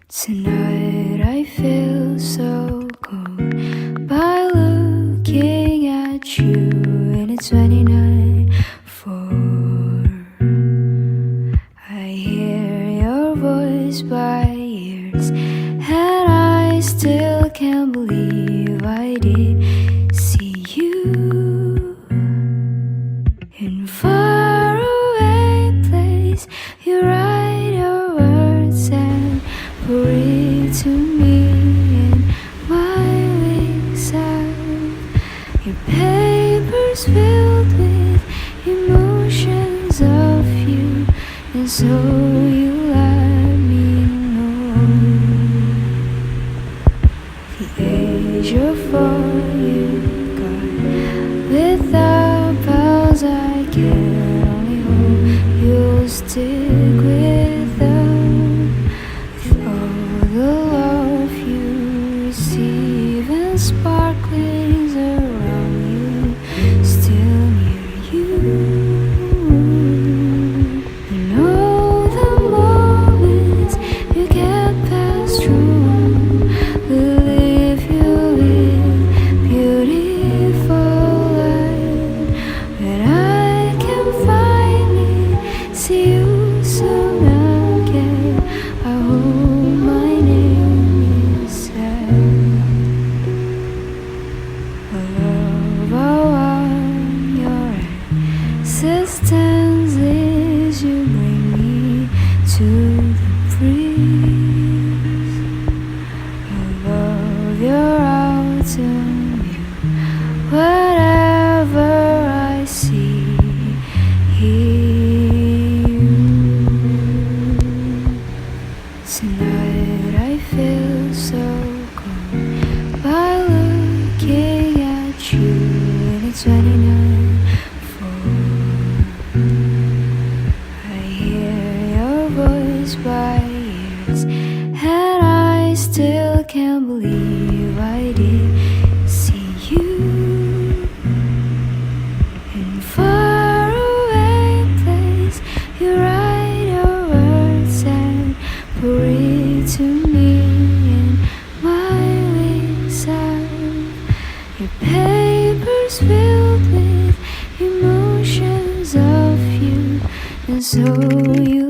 Tonight I feel so cold by looking at you, and it's 29:4. I hear your voice by ears, and I still can't believe I did see you in faraway place. You write your words and pour it to me in my wings out. Your paper's filled with emotions of you, and so you let me know the age of all you got. Without pals I can only hope you'll stick with them. With all the love you receive and sparklings around you, still near you. And all the moments you get passed through will leave you with beautiful light. When I can finally see you soon again, I hope my name is said. I love how your existence is. You bring me to the breeze. I love your autumn view. Whatever I see you. Tonight I feel so cold by looking at you, and it's 29:4. I hear your voice by ears, and I still can't believe I did see you in faraway place. You write your words and pour it to me in my wings out. Your paper's filled with emotions of you, and so you